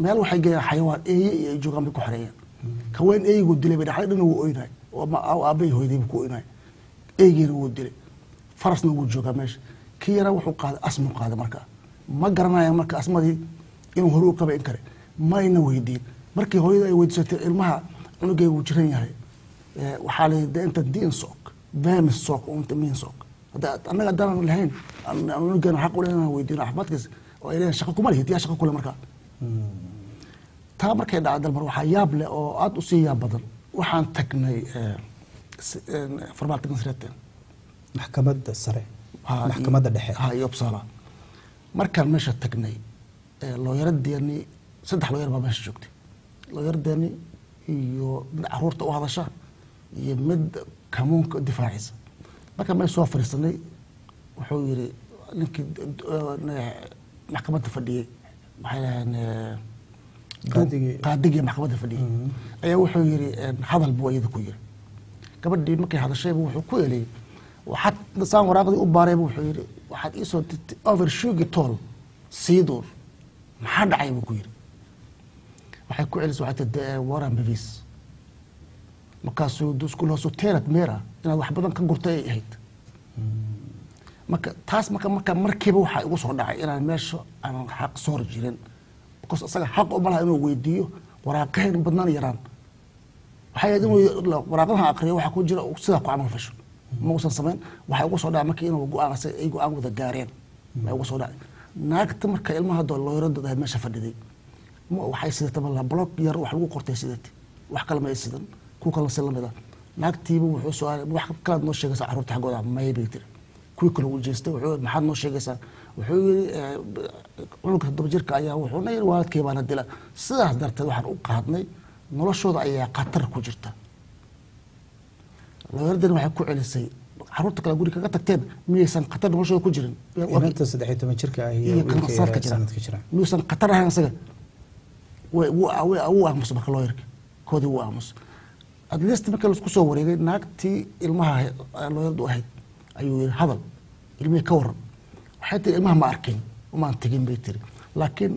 meel waxay geeyaan xayawaan eeye iyo joogaan bay ku xareeyaan kaween eeygu dilay bay dhaxay dhan wuu oynay oo aabay hooyadii ku oynay eeygiina wuu dilay farasna wuu joogaa meesha kii yara wuxuu qaaday asmu qaaday marka ma garanayaan marka asmadii inuu hore u qabay in kale mayna weydiin markii hooyada ay weydiisatay ilmaha cunugay wuu jiran yahay waxaa la yidhi inta diin sook vermis sook oo inta miin sook annaga haddaanan lahayn cunugeena xaq u leh inaan weydiino caafimaadkiisa oo ay leeyihin shaqo kuma lihid yaa shaqo kule markaa taa markay dhacday dalmar waxaa yaab leh oo aada u sii yaab badan waxaan tagnay farmaalka nasreeten maxkamadda sare maxkamadda dhexe iyo Uppsala markaan meesha tagnay looyaradeeni 3 looyar baa meesha joogtay looyaradeeni iyo mid caruurta u hadasha iyo mid kamuunka difaacisa markaan meesha soo fariisanay wuxuu yiri ninkii maxkamadda fadhiyay qaadigii maxkamadda fadhiyay ayaa wuxuu yiri hadal buu iyada ku yiri gabadhii markay hadashay wuxuu ku yeelay waxaad saan waraaqdii u baaray wuxuu yiri waxaad ii soo overshoot tool siidur maxaa dhacay buu ku yiri waxay ku celisay waxay tahay waran bevis markaasuu dusku loo soo teerat meera inaad wax badan ka gurtay ay ahayd marka taas markiiba waxa ugu soo dhacay inaan meesha aan xaq soo jirin because asaga xaq u malaha inuu weydiiyo waraaqahan badnaan yaraan waxay inuu waraaqaha aqriyo waxa ku jira sida ku amal fasho ma uusan sameyn waxa ugu soo dhacay markii inuu go'aansan ay go'aan wada gaareen ma ugu soo dhacay naagta marka ilmaha doo looyarada ay meesha fadhiday ma waxay sidata la block yar wax lagu qortay sidati wax kale ma aysan ku kala salamada naagtiiba wuxuu soo wax kala noo sheegaysa caruurta xagooda may bay tiri kuwi kale uu jeestay wuxuu maxaad noo sheegaysaa wuxuu yiri cunugga 7 jirka ayaa wuxuu na yiri waalidkay baana dila sidaas darteed waxaan u qaadnay noloshooda ayaa qatar ku jirta looyardan waxay ku celisay caruurta kala guri kaga tagteen miyaysan qatar noloshooda ku jirin inta 13 jirka ah iyo sanadka jira miyaysan qatar ahayn isaga wuu aamus marka looyarka koodii wuu aamus at least marka la isku soo wareegay naagtii ilmaha looyardu ahayd ayuu yiri hadal ilmihii ka waran waxay tiri ilmaha ma arkin uma tagin bay tiri laakiin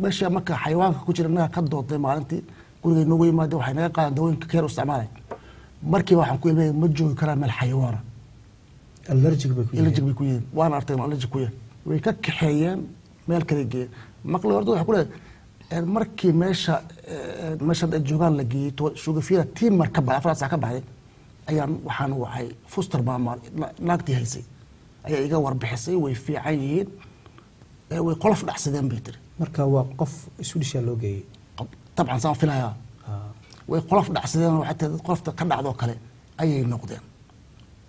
meesha marka xayawaanka ku jira naga ka dooday maalintii guriga noogu yimaado waxay naga qaadan dawooyinka keer u isticmaalay markii waxaan ku ilmahay ma joogi karaa meel xayawaana allergic bay ku yihiin waana artay allergic ku yahay way ka kaxeeyeen meel kale geeyeen marka looyardu waxay ku leedahay markii meesha joogaan la geeyey shugafiira tiim marka baa 4 saac ka baxday ayaan waxaan wacay fuster baa naagtii haysay ayaa iga warbixisay way fiican yihiin way qolof dhacsadeen bay tiri marka waa qof isu dhisha loo geeyay طبعا saan filayaa way qolof dhacsadeen oo xataa dad qolofta ka dhacdo kale ayay noqdeen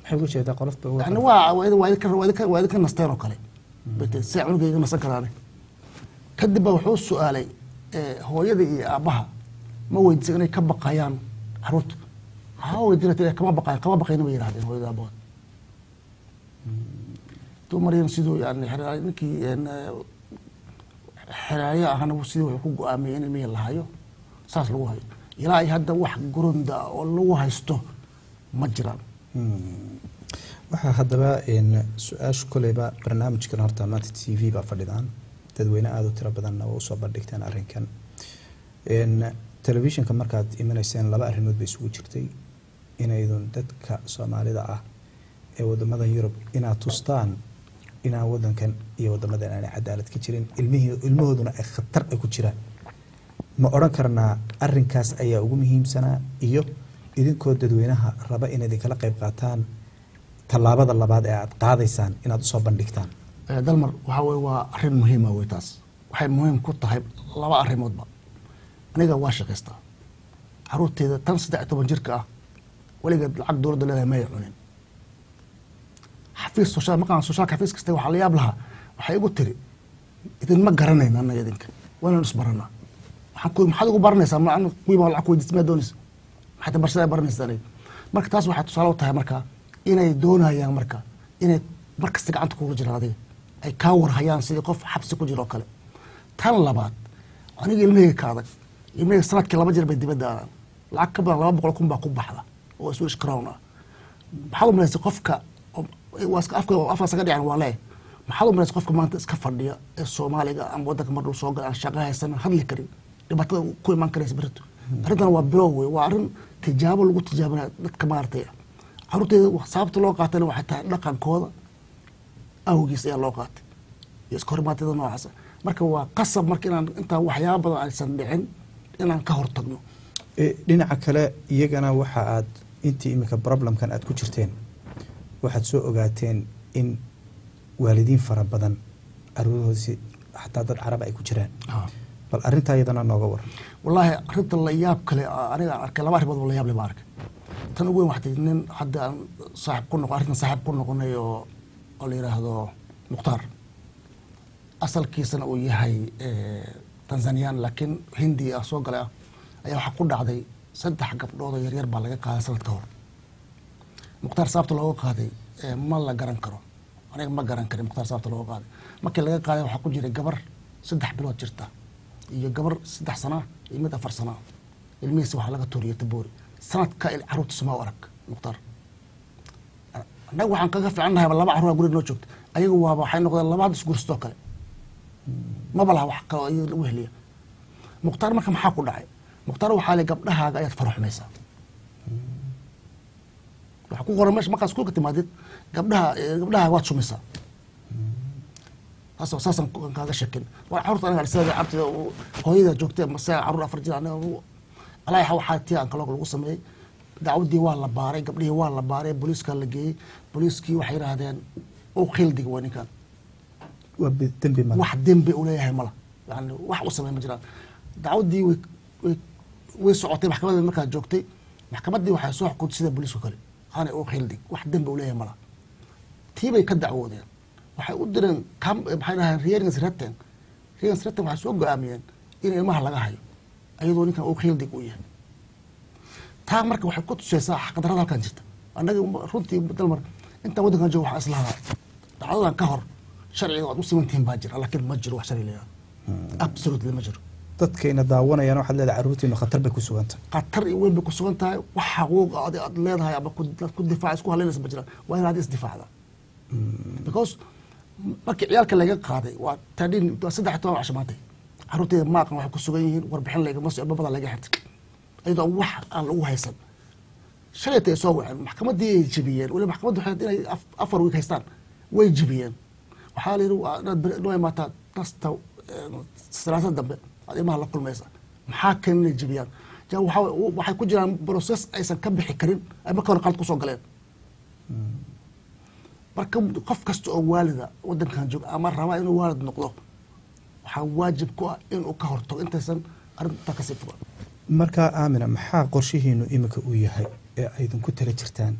maxay ugu jeedaa qolofta yani waa idinka nasteen oo kale bay si cunugayga nasan karaan kadib wuxuu su'aalay hooyada iyo aabaha ma weydiisay inay ka baqayaan caruurta weydiinatay kama baqayna bay yiraahdeen hooyada aabaha dumareen sidoo yani ninkii xiraaya ahna sidoo wuxuu ku go'aamiyay in ilmihi la hayo saas lagu hayo ilaa ay hadda wax gurunda oo lagu haysto ma jiraan waxa hadaba su'aashu koleyba barnaamijkan horta maanta TV ba fadhidaan dadweyne aad u tiro badan oo soo bandhigtaan arrinkan televisionka markaad imanayseen 2 arrimood bay isugu jirtay inaydun dadka Soomaalida ah ee wadamada Yurub inaad tustaan inaa wadankan iyo wadamadan aan cadaalad ka jirin ilmahooduna ay khatar ku jiraan ma oran karnaa arrinkaas ayaa ugu muhiimsanaa iyo idinkoo dadweynaha raba inaad kala qayb qaataan talaabada labaad ee aad qaadaysaan inaad soo bandhigtaan dalmar waxa way waa arrin muhiim ah taas waxay muhiim ku tahay 2 arrimoodba aniga waa shaqeystaa caruurteeda tan 13 jirka ah waligeed lacag dowladda leedahay ma cunin xafiis social xafiis kasta waxa la yaab lahaa waxay igu tiri idin ma garanayna anaga idinka waan isbaranaa waxaan ku maxaad ugu baranaysaa ma anu kuwiiba lacag ku weydiismaa doonaysa maxaad barashada baranaysaa marka taas waxay tusaale u tahay marka inay doonayaan marka inay markasta gacanta kugu jiraan adiga ay ka warhayaan sidii qof xabsi ku jiro kale tan labaad aniga ilmahayga ka adag ilmahayga sanadkii 2 jeer bay dibadda aadaan lacag ka badan 200 kun baa ku baxda oo isu ishkaraawna maxaad u malaysay qofka waaska afka saga dhicin waa leey maxaad u malaysay qofka maanta iska fadhiya ee Soomaaliga ama wadanka mar soo galaan shaqo haysan hadli karin dhibaatada ku imaan karaysa berito arrintan waa bilow wey waa arrin tijaabo lagu tijaabinaya dadka maaragtay caruurteeda sababta loo qaatayna waxay tahay dhaqankooda awgiis ayaa loo qaatay iyo iska hormaatada noocaasa marka waa qasab marka inaan intaan waxyaaba badan aysan dhicin inaan ka hortagno dhinaca kale iyagana waxa aad intii iminka problemkan aad ku jirteen waxaad soo ogaateen in waalidiin fara badan caruurhoodii xataa dad carab ay ku jiraan bal arrintaa iyadana nooga waran wallaahi arrinta la yaab kale aniga arkay laba arrimood oo la yaab leh baan arkay tan ugu weyn waxay nin hadda aan saaxiib ku noqon arrintan saaxiib ku noqonay oo la yiraahdo mukhtaar asalkiisana uu yahay tanzaniyaan laakiin hindi ah soo galay ah ayaa waxaa ku dhacday 3 gabdhood oo yaryar baa laga qaaday sanad ka hor mukhtaar sababta looga qaaday ma la garan karo aniga ma garan karin mukhtaar sababta looga qaaday markii laga qaaday waxaa ku jiray gabar 3 bilood jirta iyo gabar 3 sano iyo mid 4 sano ilmihiisa waxaa laga tuuriyay taboori sanadka caruurta suma arag mukhtaar anaga waxaan kaga fiicannahay laba caruur guriga noo joogta ayagu waaba waxay noqdeen laba hadis guurstoo kale maba laha wax kale ayuu u heliya mukhtaar marka maxaa ku dhacay mukhtaar waxaa le gabdhahaaga ayaad faraxumaysaa waxaa ku qoran meesha markaa iskuulka timaadid gabdhahaaga waad shumaysaa saasaan kaaga shekin waa caruurta aniga sida cabtida hooyada joogtay mase caruur 4 jir aniga alaa waxaa tii aan kaloo lagu sameeyay dacwadii waa la baaray gabdhihii waa la baaray booliiska la geeyey booliiskii waxay yiraahdeen oo khildiga waa ninkan waa dambi ma wax dambi u leeyahay mala yani wax u sameey ma jiraan dacwadii way socotay maxkamadda markaa joogtay maxkamaddii waxay soo xukuntay sida booliisku kale aanay oo khildig wax dambi u leeyahay mala tiibay ka dacwoodeen waxay u direen maxay dhahaan hearings written waxay soo go'aamiyeen in ilmaha laga hayo ayadoo ninkan uu khildig u yahay taa marka waxay ku tusaysaa xaqdarada halkan jirta annaga runtii dalmar intaan waddankan joogo waxaan islahaa dacdadan ka hor sharciga waad u simantihiin baa jira laakiin ma jiro wax sharci leeyahay absolutely ma jiro dadkayna daawanayaan waxaad leedahay caruurtiinu khatar bay ku sugan tahay khatar iyo weyn bay ku sugan tahay wax xaquuq aad leedahay ama ku difaac isku haleynaysa ma jiraan waa inaad isdifaacda because markii ciyaalka laga qaaday waa 13 casho maantay caruurteeda maaqan waxay ku sugan yihiin warbixin lagama soo badan laga xirtay ayadoo wax aan lagu haysan shalayta ay soo waceen maxkamaddii ay jebiyeen weli maxkamaddu waxay inay 4 week haystaan way jebiyeen waxaa la yidhi noo imaataa nasta salaasada dambe aad ilmaha la kulmaysa maxaa keen inay jebiyaan waxay ku jiraan process aysan ka bixi karin ay marka hore qalad kusoo galeen marka qof kasta oo waalida waddankan jooga ama raba inuu waalid noqdo waxaa waajib ku ah inuu ka hortago intaysan arrinta ka sii fogaan marka aamina maxaa qorshihiinu iminka uu yahay ee aydan ku tala jirtaan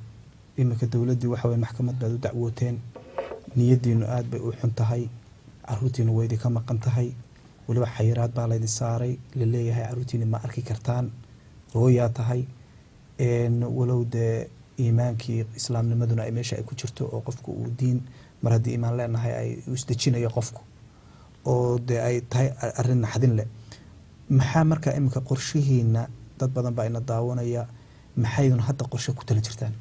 iminka dowladdii waxa weye maxkamad baad u dacwooteen niyadiinu aad bay u xun tahay caruurtiinu way idinka maqan tahay weliba xayiraad baa laydin saaray la leeyahay caruurtiini ma arki kartaan hooyaa tahay walow dee iimaankii islaamnimaduna ay meesha ay ku jirto oo qofku uu diin mar haddii iimaan leenahay ay u isdejinayo qofku oo dee ay tahay arrin naxdin leh maxaa markaa iminka qorshihiina dad badan baa ina daawanaya maxaydun hadda qorshe ku tala jirtaan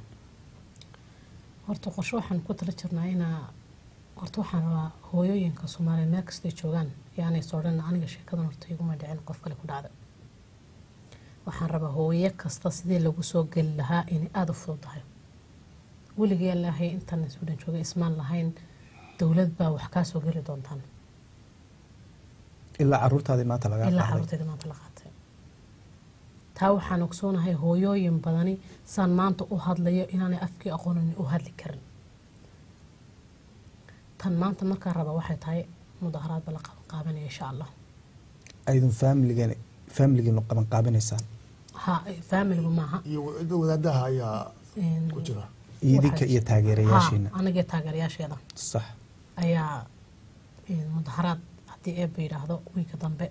horta qorshe waxaan ku tala jirnaa inaa horta waxaan rabaa hooyooyinka Soomaaliyeed meel kasta joogaan yaani soo dhan aniga sheekadan horta iguma dhicin qof kale ku dhacday waxaan rabaa hooyo kasta sidii lagu soo gali lahaa inay aad u fududahay weligii ilaahay intaan Suudaan joogay ismaan lahayn dawlad baa wax ka soo gali doontaan ilaa caruurtaadii maanta laga qaatay taa waxaan ogsoonahay hooyooyin badani saan maanta u hadlayo inaanay afkii aqoonin u hadli karin tan maanta markaa raba waxay tahay mudaharaad bala qaabanaya insha Allah aydun familigan qaban qaabinaysaan ha familigu maaha iyo wadaadaha ayaa ku jira idinka iyo taageerayaashiina anaga taageerayaasheeda sax ayaa mudaharaad hadii ay yiraahdo wiilka dambe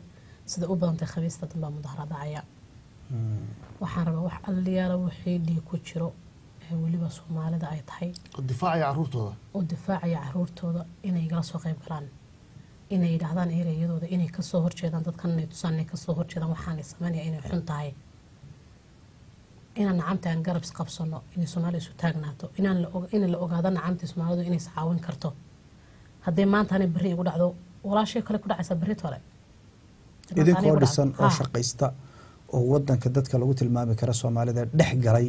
sida u badantay khamiista dambe mudaharaad dhacaya waxaan rabaa wax aliyaala wixii dhig ku jiro waliba Soomaalida ay tahay oo difaacaya caruurtooda inay gala soo qayb galaan inay yiraahdaan ereyadooda inay ka soo horjeedaan dadkan inay tusaan ka soo horjeedaan waxaan sameeyay inay xun tahay inaan nacamtaan garab qabsano inay Soomaaliya isu taagnaato in la ogaado nacamtii Soomaalidu inay saawin karto haddii maanta aanay bari ugu dhacdo walaashay kale ku dhacaysa bari tole idinkoo dhisan oo shaqaysta oo wadanka dadka lagu tilmaami kara Soomaalida dhex galay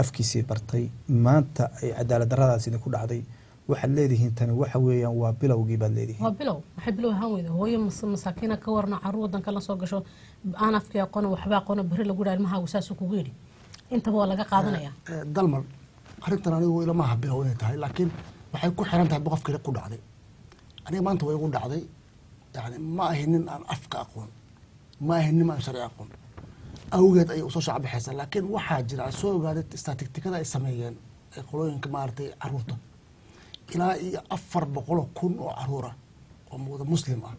afkiisii bartay maanta ay cadaalad darradaas idinku dhacday waxaad leedihiin tani waxa weeyaan waa bilowgii baad leedihiin waa bilow waxay bilow ahaan weydo hooyo masaakiina ka warna caruur wadanka la soo gasho aan afkii aqoon waxba aqoon bari lagu dhaal maha wasaas kugu yiri inta waa laga qaadanaya dalmar arintan anigu ilama aha bilow inay tahay laakiin waxay ku xiran tahay qofkii ku dhacday aniga maanta way ugu dhacday yani ma ahinin aan afka aqoon ma ahinin aan sharci aqoon awgeed ay soo shacab bixaysan laakiin waxaa jira soo ogaaday statistikada ay sameeyeen ee qolooyinka maartay caruurta ilaa iyo 400,000 oo caruura oo muda muslim ah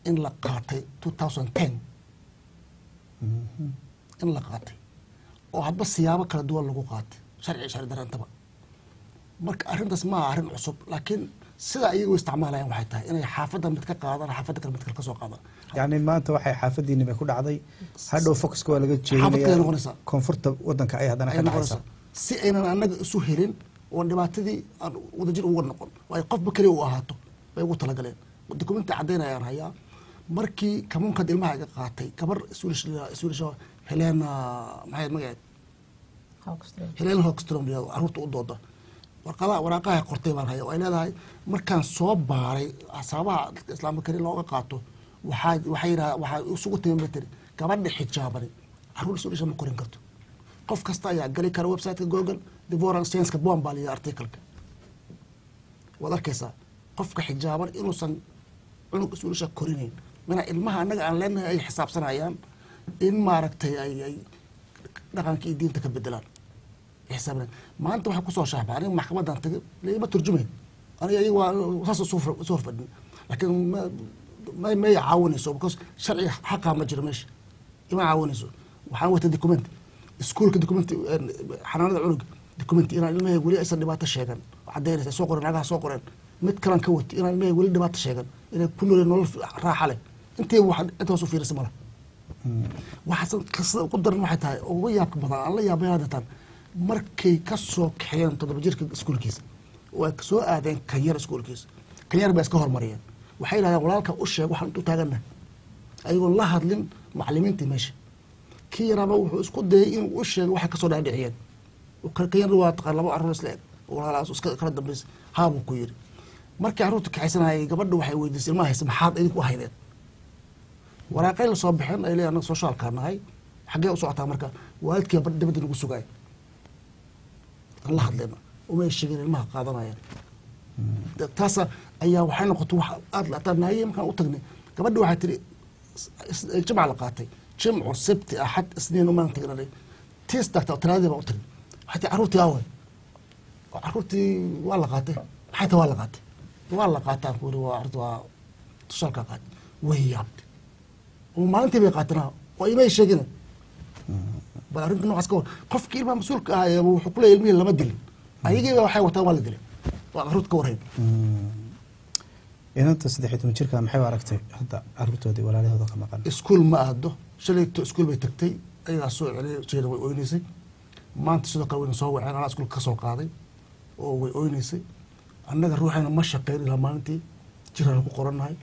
in la qaatay 2010 in la qaatay oo hadba siyaabo kala duwan lagu qaatay sharci darantaba marka arrintaas ma aha arrin cusub laakiin sida ayagu isticmaalayaan waxay tahay inay xaafadda mid ka qaadaan xaafadda kale mid kale ka soo qaadaan yani maanta waxay xaafadiinaba ku dhacday hadhow focuska waa laga jeedinayaa koonfurta wadanka ay haddana ka dhacaysa si aynan annaga isu helin oo dhibaatadii aan wadajir uga noqon oo ay qofba kaliya u ahaato bay ugu talagaleen dukumenti caddaynayaan hayaa markii kamuunkad ilmaha iga qaatay gabar isuulisho Helena maxay magaceed Helena Hoekstrom caruurta u dooda waraaqaha qortay baan hayaa oo ay leedahay markaan soo baaray asaabaha islaamka kale looga qaato waxaa isugu timaatay gabadha xijaabani caruur isuulisho ma korin karto qof kasta ayaa gali kara website-ka Google Divorce Science-ka bombal iyo article-ka wad arkaysaa qofka xijaaban inuusan cunug isuulisho korinayn mana ilmaha annaga aan leenahay ay xisaabsanayaan in maaragtay ay dhaqanka iyo diinta ka bedelaan xisaabna maanta waxa ku soo shaabay aniga maxkamadan tagay leeyma turjumay aniga ay waa soo fadhin laakiin ma yaawinayso because sharci xaq ma jiro meesha ima caawinayso waxaan wata document iskuulka document xanaanada cunug document inaan ilmaha wali aysan dhibaato sheegan cadeynaysa soo qoran agaha soo qoran mid kalan ka wati inaan ilmaha wali dhibaato sheegan inay ku nolol raaxa leh intee waxaan intaas u fiirsan malaha waxaan qisada ugu daran waxay tahay ugu yaabka badan aan la yaabay hadatan markay ka soo kaxeen 7 jirka iskuulkiisa oo ay soo aadeen kanyar iskuulkiisa kanyar baa iska hormariyeen waxay yiraahdeen walaalka u sheeg waxaan u taaganahay ayagoo la hadlin macallimiintii meesha kii yaraba wuxuu isku dayay inuu u sheego waxa ka soo dhaadhiciyeen kanyar waa taqaan laba arrin isla eg walaalaas iska kala dambeys haabu ku yiri markii caruurta kaxaysanayay gabadhu waxay weydiisay ilmaha haysa maxaad idinku haydeen waraaqay la soo bixin ay leeyahay anaga socialka nahay xagee u socotaa marka waalidkii dibadda lagu sugay Allah hadleena uma sheegin ilmaha qaadanayaan taas ayaa waxay noqotay wax aad la taanaayay markaan u tagnay gabadhu waxay tiri jimca la qaatay jimcu sabti ahad isniin uma tagnay test doctor talaadii baa u tagay waxay caruurtii away caruurtii waa la qaatay xayta waa la qaatay waa la qaataa kuuri waa ardu waa socialka qaatay way yaabtay maalintii bay qaatanaa oo imay sheegin bal arrinta noocaas ka war qofkii ilmaha mas-uulka ah wuxuu ku leeyahay ilmihii lama dilin ayagiiba waxay wataan waa la dilay waa caruurta ka warhayn inanta 13 jirka maxay u aragtay hadda caruurtoodii walaalahooda ka maqan iskuul ma aado shalayto iskuul bay tagtay ayagaa soo celiyay jeeda way oynaysay maanta sidoo kale wayna soo waceen anaa iskuulka ka soo qaaday oo way oynaysay annaga ruuxayna ma shaqayn ilaa maalintii jiraan ku qorannahay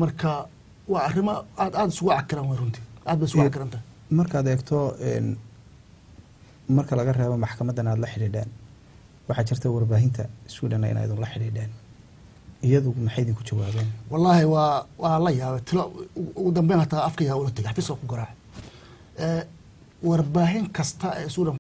marka waa arrimo aad isugu cakiran way runtii aad bay isugu cakiran tahay markaad eegto marka laga reebo maxkamadan aad la xidhiidheen waxaa jirta warbaahinta Sweden inay idin la xidhiidheen iyadu maxay idinku jawaabeen wallaahi waa la yaabay tilo ugu dambeyn hataa afkayga ula tagay xafiiska ku garaac warbaahin kasta ee Sweden